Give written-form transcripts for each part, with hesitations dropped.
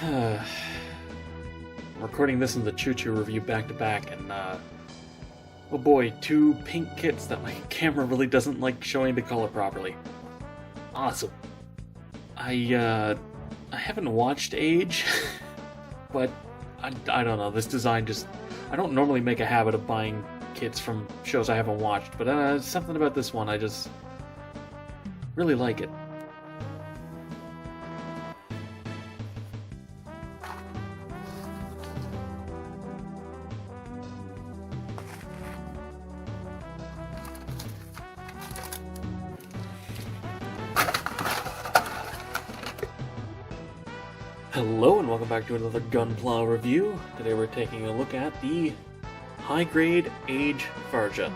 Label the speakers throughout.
Speaker 1: I'm recording this and the Choo Choo review back to back, and oh boy, two pink kits that my camera really doesn't like showing the color properly. Awesome. I haven't watched Age, but I don't know, this design just... I don't normally make a habit of buying kits from shows I haven't watched, but something about this one, I just really like it. Hello and welcome back to another Gunpla review. Today we're taking a look at the High Grade Age Farsia.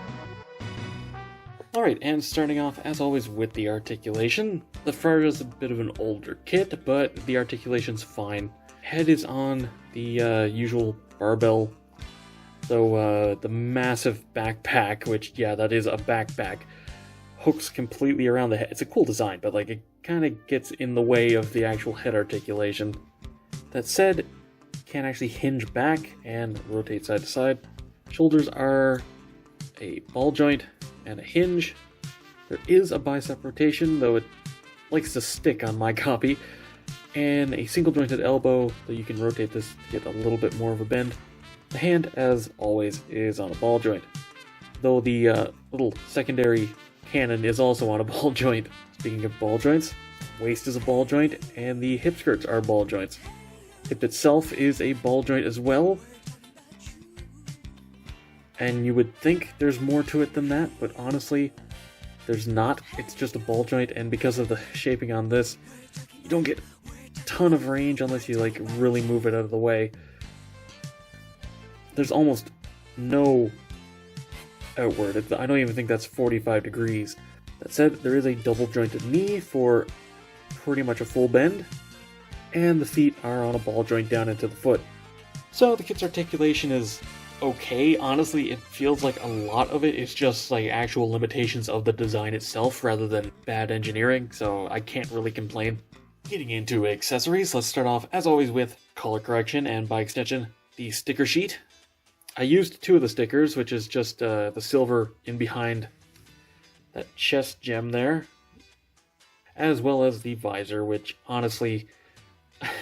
Speaker 1: Alright, and starting off as always with the articulation. The Farsia is a bit of an older kit, but the articulation's fine. Head is on the usual barbell, though the massive backpack, which, yeah, that is a backpack, hooks completely around the head. It's a cool design, but like it kind of gets in the way of the actual head articulation. That said, can actually hinge back and rotate side to side. Shoulders are a ball joint and a hinge. There is a bicep rotation, though it likes to stick on my copy, and a single jointed elbow, so you can rotate this to get a little bit more of a bend. The hand, as always, is on a ball joint, though the little secondary cannon is also on a ball joint. Speaking of ball joints, waist is a ball joint, and the hip skirts are ball joints. Hip itself is a ball joint as well, and you would think there's more to it than that, but honestly, there's not. It's just a ball joint, and because of the shaping on this, you don't get a ton of range unless you like really move it out of the way. There's almost no outward. I don't even think that's 45 degrees. That said, there is a double jointed knee for pretty much a full bend, and the feet are on a ball joint down into the foot. So the kit's articulation is okay. Honestly, it feels like a lot of it is just like actual limitations of the design itself rather than bad engineering, so I can't really complain. Getting into accessories, let's start off as always with color correction and by extension the sticker sheet. I used two of the stickers, which is just the silver in behind that chest gem there, as well as the visor, which honestly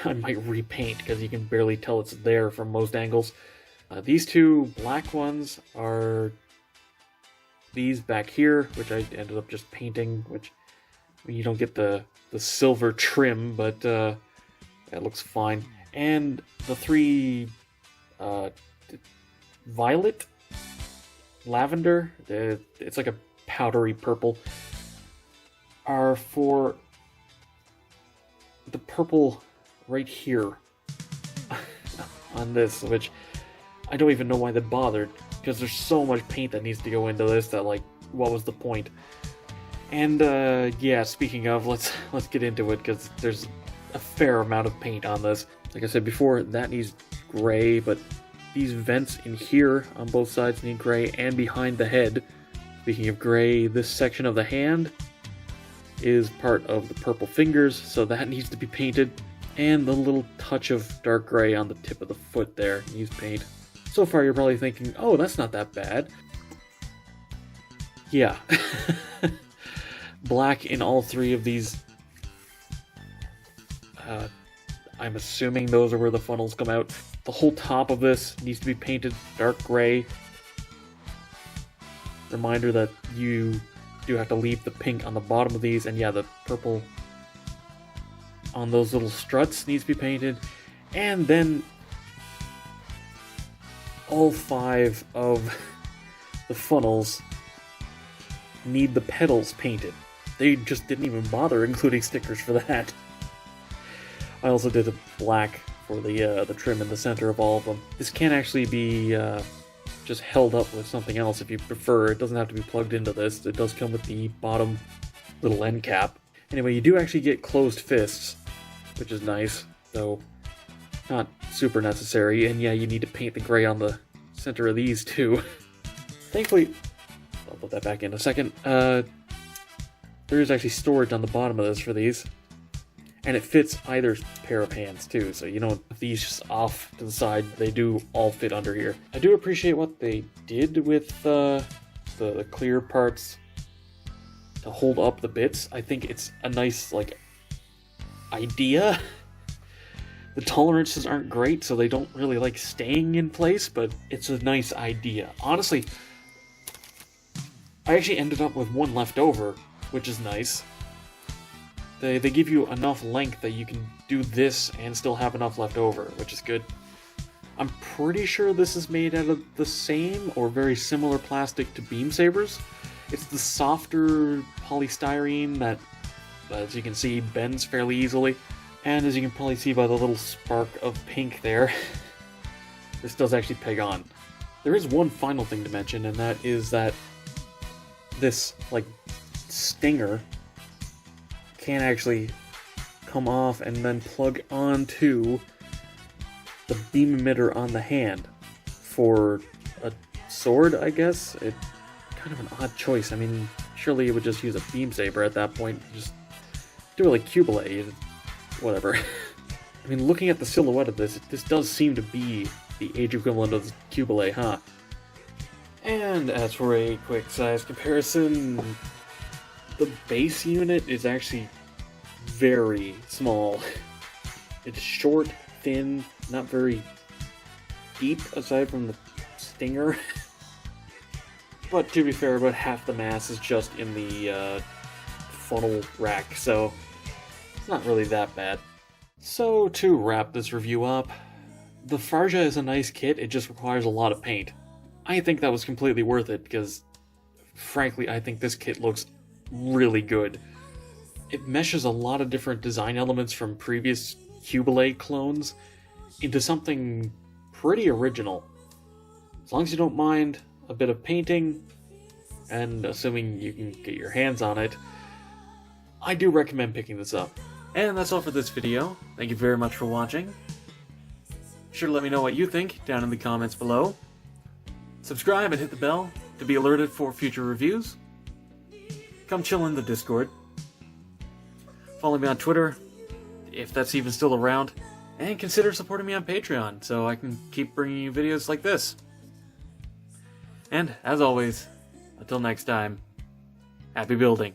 Speaker 1: I might repaint because you can barely tell it's there from most angles. These two black ones are these back here, which I ended up just painting, which you don't get the silver trim, but that looks fine. And the three violet, lavender, it's like a powdery purple, are for the purple right here on this, which I don't even know why they bothered, because there's so much paint that needs to go into this that, like, what was the point? And yeah, speaking of, let's get into it, because there's a fair amount of paint on this. Like I said before, that needs gray, but these vents in here on both sides need gray, and behind the head. Speaking of gray, this section of the hand is part of the purple fingers, so that needs to be painted. And the little touch of dark gray on the tip of the foot there needs paint. So far you're probably thinking, oh, that's not that bad. Yeah. Black in all three of these. I'm assuming those are where the funnels come out. The whole top of this needs to be painted dark gray. Reminder that you do have to leave the pink on the bottom of these, and yeah, the purple on those little struts needs to be painted. And then all five of the funnels need the pedals painted. They just didn't even bother including stickers for that. I also did a black for the trim in the center of all of them. This can actually be just held up with something else if you prefer. It doesn't have to be plugged into this. It does come with the bottom little end cap. Anyway, you do actually get closed fists, which is nice, though not super necessary. And yeah, you need to paint the gray on the center of these too. Thankfully, I'll put that back in a second. There is actually storage on the bottom of this for these. And it fits either pair of hands too, so you know, if these just off to the side, they do all fit under here. I do appreciate what they did with the clear parts to hold up the bits. I think it's a nice, like, idea. The tolerances aren't great, so they don't really like staying in place, but it's a nice idea. Honestly, I actually ended up with one left over, which is nice. They give you enough length that you can do this and still have enough left over, which is good. I'm pretty sure this is made out of the same or very similar plastic to beam sabers. It's the softer polystyrene that, as you can see, bends fairly easily. And as you can probably see by the little spark of pink there, this does actually peg on. There is one final thing to mention, and that is that this, like, stinger can actually come off and then plug onto the beam emitter on the hand for a sword, I guess. It's kind of an odd choice. I mean, surely you would just use a beam saber at that point. Just do it like Cubile, whatever. I mean, looking at the silhouette of this does seem to be the age equivalent of Cubile, huh? And as for a quick size comparison, the base unit is actually very small. It's short, thin, not very deep aside from the stinger. But to be fair, about half the mass is just in the funnel rack, so it's not really that bad. So to wrap this review up, the Farsia is a nice kit, it just requires a lot of paint. I think that was completely worth it because, frankly, I think this kit looks really good. It meshes a lot of different design elements from previous Cubile clones into something pretty original. As long as you don't mind a bit of painting, and assuming you can get your hands on it, I do recommend picking this up. And that's all for this video. Thank you very much for watching. Be sure to let me know what you think down in the comments below. Subscribe and hit the bell to be alerted for future reviews. Come chill in the Discord. Follow me on Twitter, if that's even still around. And consider supporting me on Patreon so I can keep bringing you videos like this. And, as always, until next time, happy building.